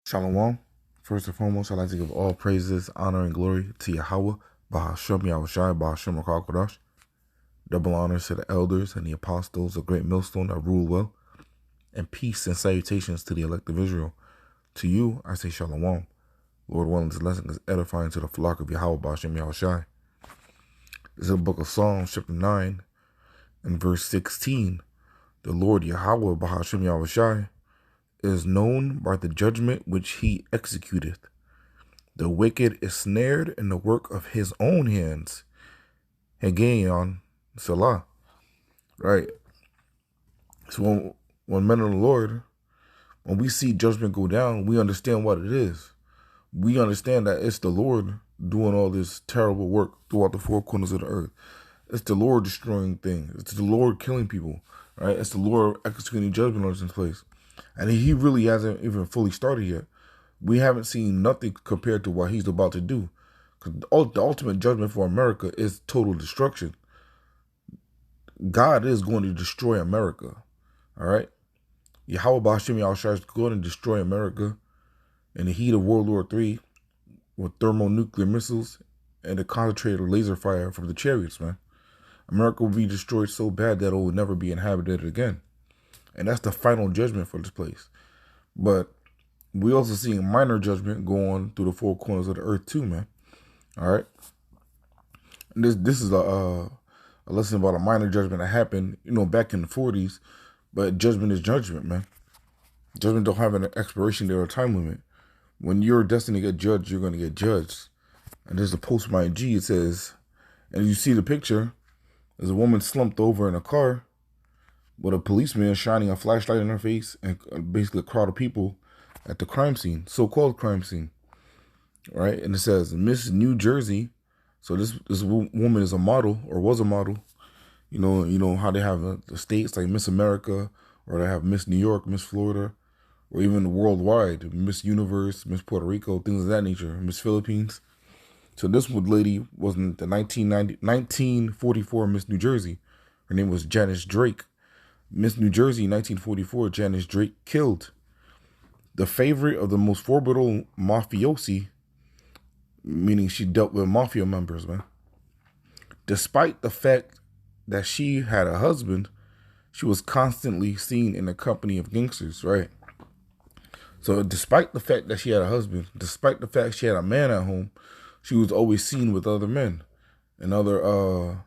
Shalom. First and foremost, I'd like to give all praises, honor, and glory to Yahweh, Bahashem Yahushai, Bahashem Rakal Kodash. Double honors to the elders and the apostles, a great millstone that rule well. And peace and salutations to the elect of Israel. To you, I say Shalom. Lord willing, this lesson is edifying to the flock of Yahweh, Bahashem Yahushai. This is the book of Psalms, chapter 9, and verse 16. The Lord Yahweh, Bahashem Yahushai, is known by the judgment which he executeth. The wicked is snared in the work of his own hands. Haggayon, Salah. Right. So when men of the Lord, when we see judgment go down, we understand what it is. We understand that it's the Lord doing all this terrible work throughout the four corners of the earth. It's the Lord destroying things. It's the Lord killing people. Right. It's the Lord executing judgment on this place. And he really hasn't even fully started yet. We haven't seen nothing compared to what he's about to do. Because the ultimate judgment for America is total destruction. God is going to destroy America. All right? Yahweh Ba'ashem Yahushua is going to destroy America in the heat of World War III with thermonuclear missiles and the concentrated laser fire from the chariots, man. America will be destroyed so bad that it will never be inhabited again. And that's the final judgment for this place. But we also see minor judgment go on through the four corners of the earth too, man. All right. And this is a lesson about a minor judgment that happened, back in the 40s. But judgment is judgment, man. Judgment don't have an expiration date or time limit. When you're destined to get judged, you're going to get judged. And there's a post by G. It says, and you see the picture. There's a woman slumped over in a car with a policeman shining a flashlight in her face and basically a crowd of people at the crime scene, so-called crime scene, right? And it says, Miss New Jersey. So this woman is a model, or was a model. You know how they have the states like Miss America, or they have Miss New York, Miss Florida, or even worldwide, Miss Universe, Miss Puerto Rico, things of that nature, Miss Philippines. So this lady was in the 1944 Miss New Jersey. Her name was Janice Drake. Miss New Jersey, 1944, Janice Drake killed the favorite of the most formidable mafiosi, meaning she dealt with mafia members, man. Despite the fact that she had a husband, she was constantly seen in the company of gangsters, right? So despite the fact that she had a husband, despite the fact she had a man at home, she was always seen with other men and other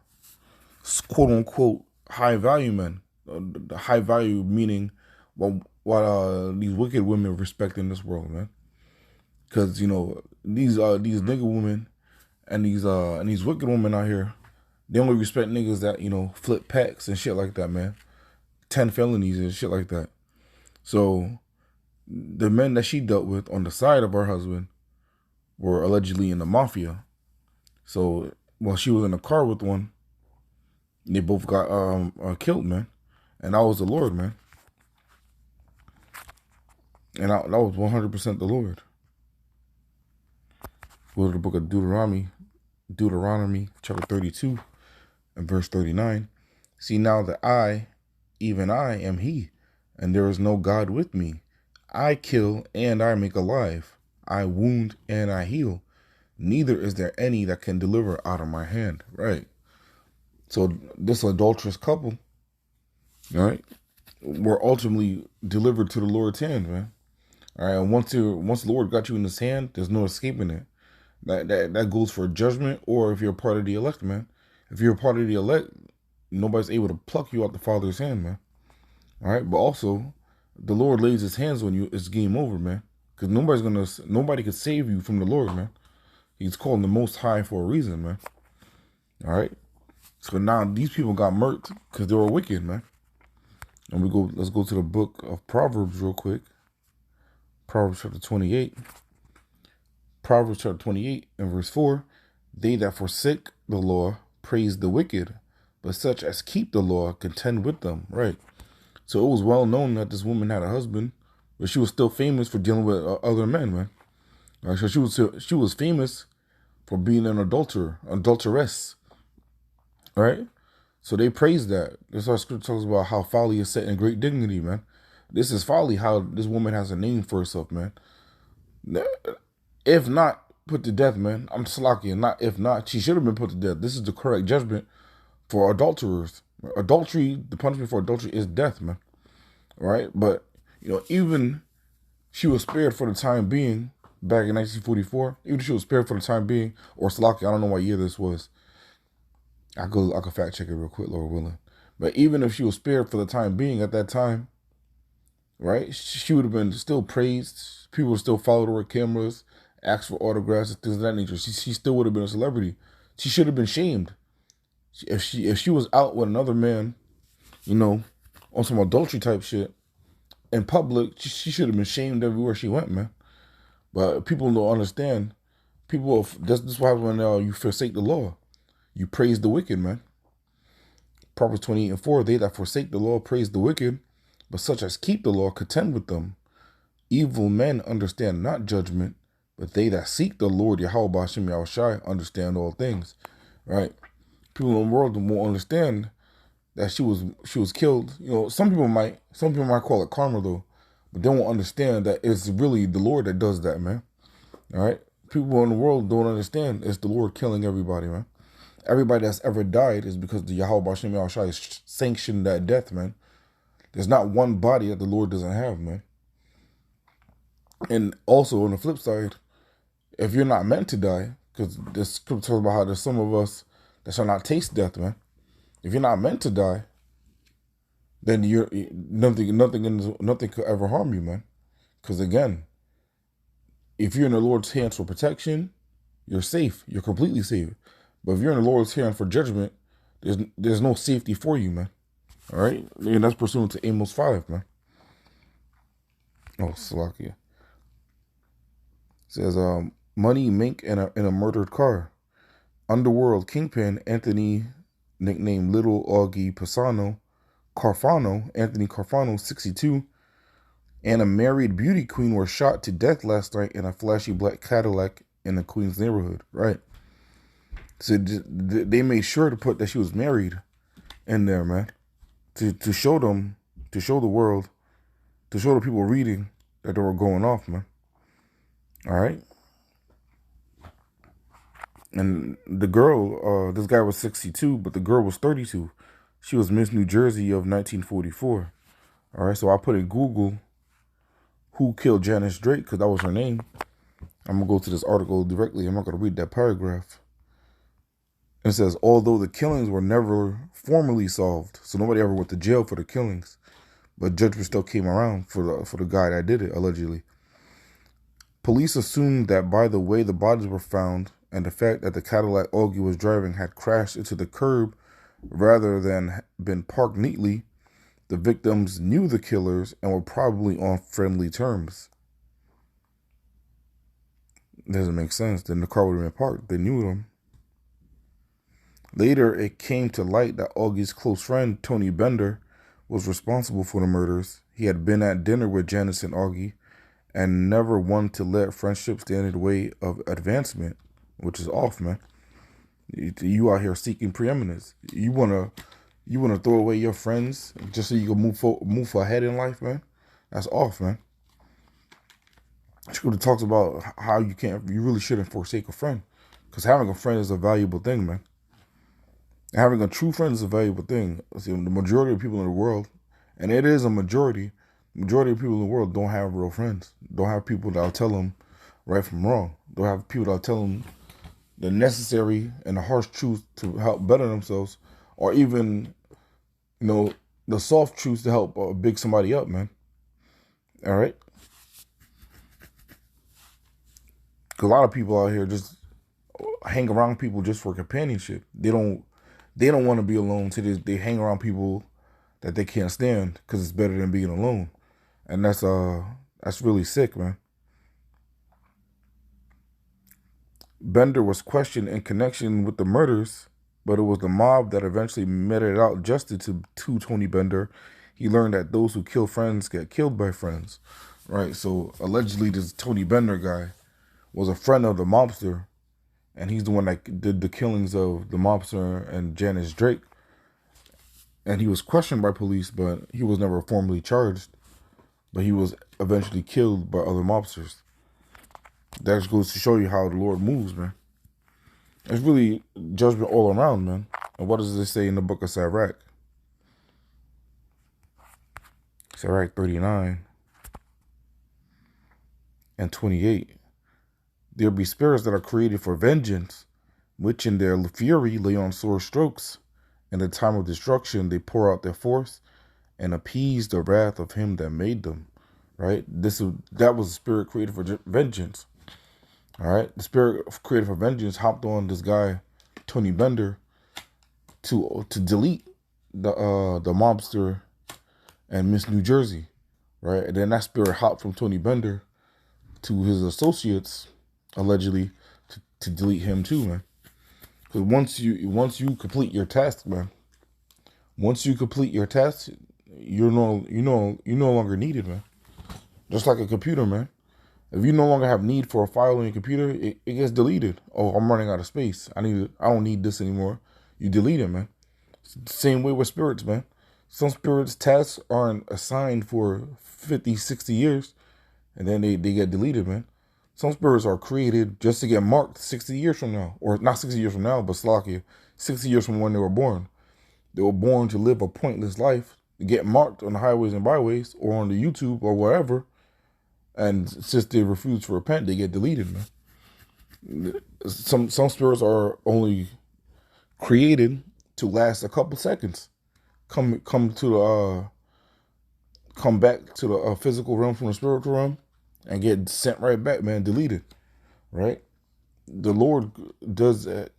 quote-unquote high-value men. The high value meaning what these wicked women respect in this world, man. Because these nigga women and these wicked women out here, they only respect niggas that flip packs and shit like that, man. 10 felonies and shit like that. So the men that she dealt with on the side of her husband were allegedly in the mafia. So while she was in a car with one, they both got killed, man. And that was the Lord, man. And that was 100% the Lord. Go to the book of Deuteronomy chapter 32 and verse 39. See now that I, even I, am he, and there is no God with me. I kill and I make alive. I wound and I heal. Neither is there any that can deliver out of my hand. Right. So this adulterous couple, all right, were ultimately delivered to the Lord's hand, man. All right, and once the Lord got you in his hand, there's no escaping it. That goes for judgment, or if you're a part of the elect, man. If you're a part of the elect, nobody's able to pluck you out the Father's hand, man. All right, but also, the Lord lays his hands on you, it's game over, man. Because nobody can save you from the Lord, man. He's called the Most High for a reason, man. All right. So now these people got murked because they were wicked, man. And let's go to the book of Proverbs real quick. Proverbs chapter 28. Proverbs chapter 28 and verse 4. They that forsake the law praise the wicked, but such as keep the law contend with them. Right. So it was well known that this woman had a husband, but she was still famous for dealing with other men, man. Right, so she was famous for being an adulteress. Right? So they praise that. This our scripture talks about how folly is set in great dignity, man. This is folly, how this woman has a name for herself, man. If not put to death, man. I'm slacking. Not if not, she should have been put to death. This is the correct judgment for adulterers. Adultery, the punishment for adultery is death, man. Right? But even she was spared for the time being back in 1944. Even if she was spared for the time being, or slacking, I don't know what year this was. I could fact check it real quick, Lord willing. But even if she was spared for the time being at that time, right, she would have been still praised. People would still follow her with cameras, ask for autographs and things of that nature. She still would have been a celebrity. She should have been shamed if she was out with another man, on some adultery type shit in public. She should have been shamed everywhere she went, man. But people don't understand. This what happens when you forsake the law. You praise the wicked, man. Proverbs 28:4, they that forsake the law praise the wicked, but such as keep the law contend with them. Evil men understand not judgment, but they that seek the Lord, Yahweh B'Hashem Yahushai, understand all things. Right? People in the world won't understand that she was killed. Some people might call it karma though, but they won't understand that it's really the Lord that does that, man. All right? People in the world don't understand it's the Lord killing everybody, man. Everybody that's ever died is because the Yahweh B'Hashem Yahushai sanctioned that death, man. There's not one body that the Lord doesn't have, man. And also on the flip side, if you're not meant to die, because the scripture talks about how there's some of us that shall not taste death, man. If you're not meant to die, then nothing could ever harm you, man. Because again, if you're in the Lord's hands for protection, you're safe. You're completely safe. But if you're in the Lord's hand for judgment, there's no safety for you, man. All right? And that's pursuant to Amos 5, man. Oh, Salakia. It says, money, mink, and a murdered car. Underworld kingpin Anthony, nicknamed Little Augie Anthony Carfano, 62, and a married beauty queen were shot to death last night in a flashy black Cadillac in the Queens neighborhood. Right. So they made sure to put that she was married in there, man, to show them, to show the world, to show the people reading that they were going off, man. All right. And the girl, this guy was 62, but the girl was 32. She was Miss New Jersey of 1944. All right. So I put in Google who killed Janice Drake, because that was her name. I'm going to go to this article directly. I'm not going to read that paragraph. It says, although the killings were never formally solved, so nobody ever went to jail for the killings, but judgment still came around for the guy that did it, allegedly. Police assumed that by the way the bodies were found and the fact that the Cadillac Augie was driving had crashed into the curb rather than been parked neatly, the victims knew the killers and were probably on friendly terms. Doesn't make sense. Then the car would have been parked. They knew them. Later, it came to light that Augie's close friend, Tony Bender, was responsible for the murders. He had been at dinner with Janice and Augie and never wanted to let friendship stand in the way of advancement, which is off, man. You out here seeking preeminence. You wanna throw away your friends just so you can move ahead in life, man. That's off, man. Scripture talks about how you really shouldn't forsake a friend, because having a friend is a valuable thing, man. Having a true friend is a valuable thing. See, the majority of people in the world, and it is a majority of people in the world don't have real friends. Don't have people that'll tell them right from wrong. Don't have people that'll tell them the necessary and the harsh truth to help better themselves, or even, the soft truths to help big somebody up, man. All right? Because a lot of people out here just hang around people just for companionship. They don't want to be alone. So they hang around people that they can't stand because it's better than being alone. And that's really sick, man. Bender was questioned in connection with the murders, but it was the mob that eventually meted out justice to Tony Bender. He learned that those who kill friends get killed by friends, right? So allegedly this Tony Bender guy was a friend of the mobster, and he's the one that did the killings of the mobster and Janice Drake. And he was questioned by police, but he was never formally charged. But he was eventually killed by other mobsters. That just goes to show you how the Lord moves, man. It's really judgment all around, man. And what does it say in the book of Sirach? Sirach 39 and 28. There be spirits that are created for vengeance, which in their fury lay on sore strokes. In the time of destruction they pour out their force and appease the wrath of him that made them. Right? That was a spirit created for vengeance. All right, the spirit created for vengeance hopped on this guy, Tony Bender, to delete the mobster and Miss New Jersey, right? And then that spirit hopped from Tony Bender to his associates, allegedly, to delete him too, man. Because once you complete your task, man, once you complete your task, you're no longer needed, man. Just like a computer, man. If you no longer have need for a file on your computer, it gets deleted. Oh, I'm running out of space. I don't need this anymore. You delete it, man. It's the same way with spirits, man. Some spirits' tasks aren't assigned for 50, 60 years, and then they get deleted, man. Some spirits are created just to get marked 60 years from now. Or not 60 years from now, but Slakia, 60 years from when they were born. They were born to live a pointless life, to get marked on the highways and byways, or on the YouTube, or wherever. And since they refuse to repent, they get deleted, man. Some spirits are only created to last a couple seconds. Come back to the physical realm from the spiritual realm, and get sent right back, man. Deleted, right? The Lord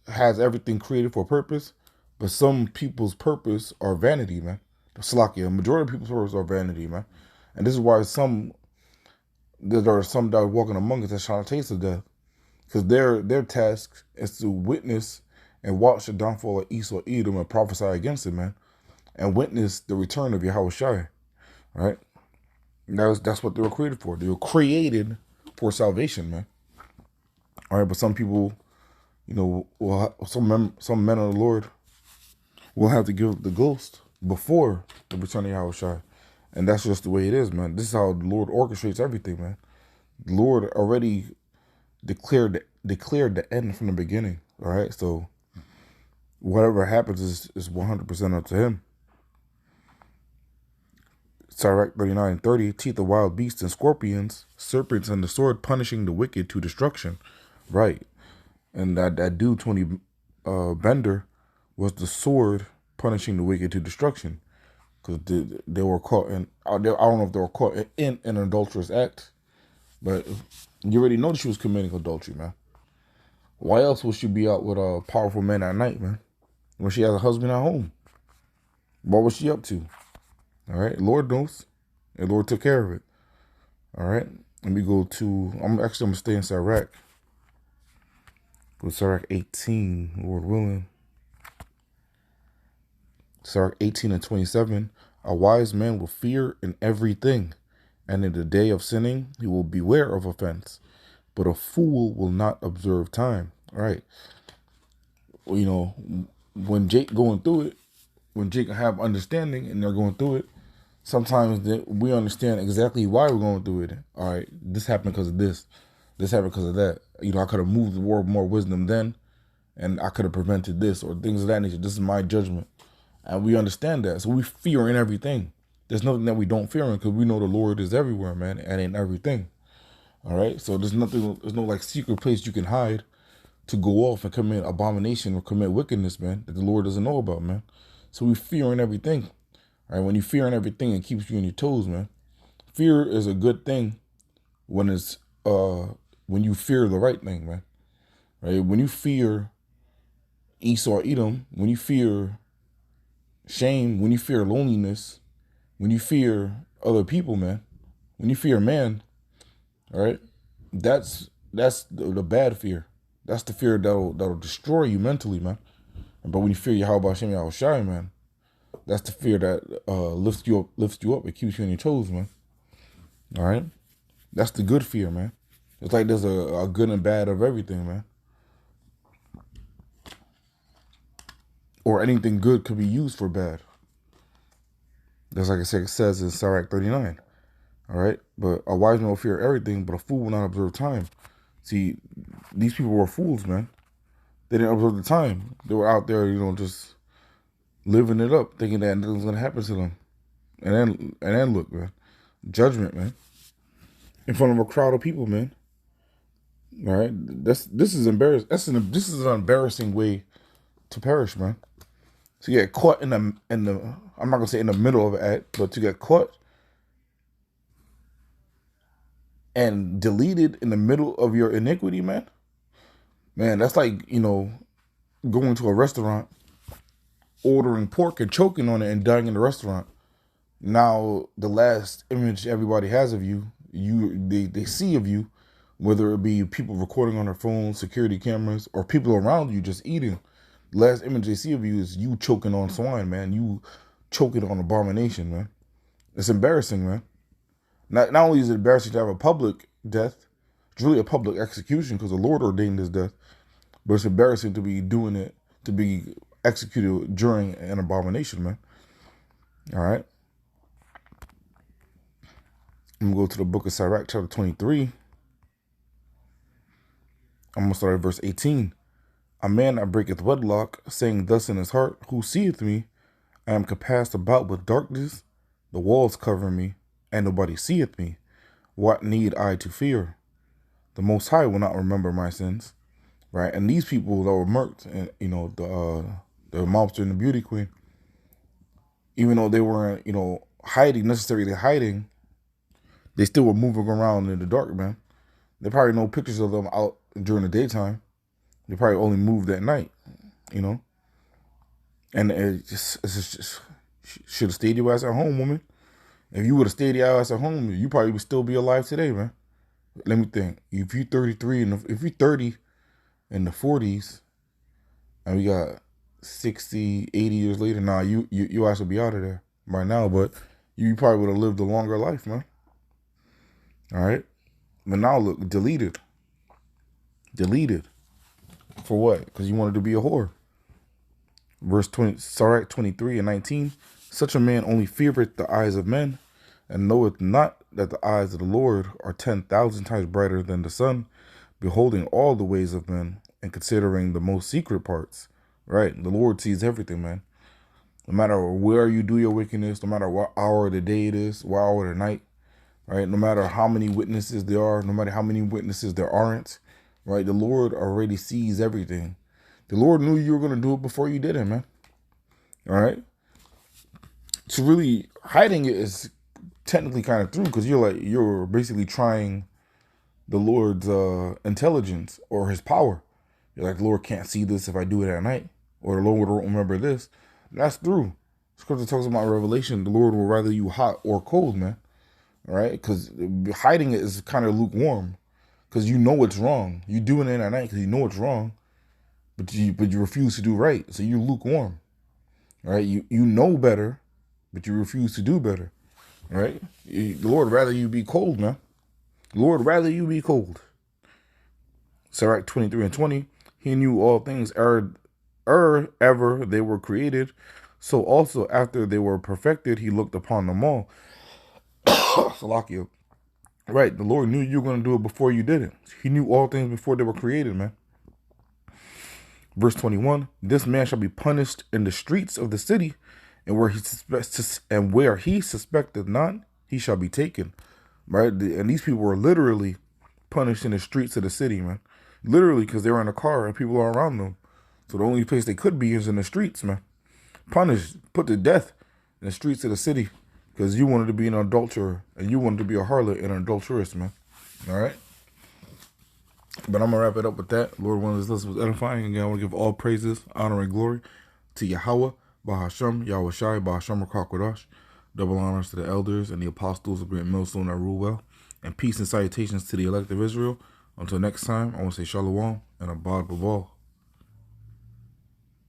has everything created for a purpose, but some people's purpose are vanity, man. Slakia, a majority of people's purpose are vanity, man. And this is why there are some that are walking among us that trying to taste of death, because their task is to witness and watch the downfall of Esau, Edom, and prophesy against it, man, and witness the return of Yahweh Shai, right? That's what they were created for. They were created for salvation, man. All right, but some people, some men of the Lord will have to give up the ghost before the return of Yahweh Shai. And that's just the way it is, man. This is how the Lord orchestrates everything, man. The Lord already declared the end from the beginning. All right, so whatever happens is 100% up to Him. Sirach 39:30, teeth of wild beasts and scorpions, serpents and the sword punishing the wicked to destruction. Right, and that dude Tony Bender was the sword punishing the wicked to destruction. Because they were caught in, I don't know if they were caught in an adulterous act, but you already know that she was committing adultery, man. Why else would she be out with a powerful man at night, man, when she has a husband at home? What was she up to? All right, Lord knows, and Lord took care of it. All right, let me go to, I'm going to stay in Sirach. Go to Sirach 18, Lord willing. Sirach 18 and 27, a wise man will fear in everything, and in the day of sinning, he will beware of offense. But a fool will not observe time. All right. Well, when Jake going through it, when Jake have understanding and they're going through it, sometimes we understand exactly why we're going through it. All right, this happened because of this. This happened because of that. I could have moved the world more wisdom then, and I could have prevented this or things of that nature. This is my judgment. And we understand that. So we fear in everything. There's nothing that we don't fear in, because we know the Lord is everywhere, man, and in everything. All right? So there's no like secret place you can hide to go off and commit abomination or commit wickedness, man, that the Lord doesn't know about, man. So we fear in everything. All right? When you fear in everything, it keeps you on your toes, man. Fear is a good thing when you fear the right thing, man. Right? When you fear Esau, Edom, when you fear shame, when you fear loneliness, when you fear other people, man, when you fear man, all right, that's the bad fear. That's the fear that'll destroy you mentally, man. But when you fear Yahweh Hashem Yahweh Shai, man, that's the fear that lifts you up. It keeps you on your toes, man. All right, that's the good fear, man. It's like there's a good and bad of everything, man. Or anything good could be used for bad. That's like I said, it says in Sirach 39. All right? But a wise man will fear everything, but a fool will not observe time. See, these people were fools, man. They didn't observe the time. They were out there, just living it up, thinking that nothing's gonna happen to them. And then look, man, judgment, man, in front of a crowd of people, man. All right, this is embarrassing. This is an embarrassing way to perish, man. To get caught in the I'm not gonna say in the middle of an act, but to get caught and deleted in the middle of your iniquity, man. Man, that's like going to a restaurant, ordering pork and choking on it and dying in the restaurant. Now the last image everybody has of you, they see of you, whether it be people recording on their phones, security cameras, or people around you just eating. The last image they see of you is you choking on swine, man. You choking on abomination, man. It's embarrassing, man. Not only is it embarrassing to have a public death, it's really a public execution because the Lord ordained this death, but it's embarrassing to be doing it, to be executed during an abomination, man. All right. I'm going to go to the book of Sirach, chapter 23. I'm going to start at verse 18. A man that breaketh wedlock, saying thus in his heart, who seeth me? I am compassed about with darkness, the walls cover me, and nobody seeth me. What need I to fear? The Most High will not remember my sins. Right? And these people that were murked, and the mobster and the beauty queen, even though they weren't, necessarily hiding, they still were moving around in the dark, man. They probably no pictures of them out during the daytime. They probably only moved at night, And it just should have stayed your ass at home, woman. If you would have stayed your ass at home, you probably would still be alive today, man. Let me think. If you're 33 and if you're 30 in the 40s, and we got 60, 80 years later, nah, you ass will be out of there by now. But you probably would have lived a longer life, man. All right, but now look, deleted. For what? Because you wanted to be a whore. Verse 20, Sirach 23 and 19. Such a man only feareth the eyes of men, and knoweth not that the eyes of the Lord are 10,000 times brighter than the sun, beholding all the ways of men, and considering the most secret parts. Right? The Lord sees everything, man. No matter where you do your wickedness, no matter what hour of the day it is, what hour of the night, right? No matter how many witnesses there are, no matter how many witnesses there aren't, right? The Lord already sees everything. The Lord knew you were going to do it before you did it, man. All right? So really, hiding it is technically kind of true because you're basically trying the Lord's intelligence or his power. You're like, the Lord can't see this if I do it at night, or the Lord won't remember this. That's true. Scripture talks about Revelation. The Lord will rather you hot or cold, man. All right? Because hiding it is kind of lukewarm because you know it's wrong. You're doing it at night because you know it's wrong, but you refuse to do right. So you're lukewarm. All right? You know better, but you refuse to do better. All right? The Lord rather you be cold, man. The Lord rather you be cold. Sirach 23 and 20. He knew all things ever they were created. So also after they were perfected, he looked upon them all. Salakia. Right, the Lord knew you were going to do it before you did it. He knew all things before they were created, man. Verse 21, this man shall be punished in the streets of the city, and where he suspected not, he shall be taken. Right? And these people were literally punished in the streets of the city, man. Literally, because they were in a car and people are around them. So the only place they could be is in the streets, man. Punished, put to death in the streets of the city. Because you wanted to be an adulterer, and you wanted to be a harlot and an adulteress, man. All right? But I'm going to wrap it up with that. Lord, one of this lesson was edifying. Again, I want to give all praises, honor, and glory to Yahweh, Bahasham, Yahweh Shai, Bahasham, Rakakwadash. Double honors to the elders and the apostles of Great Millstone that rule well. And peace and salutations to the elect of Israel. Until next time, I want to say shalom and abad b'val.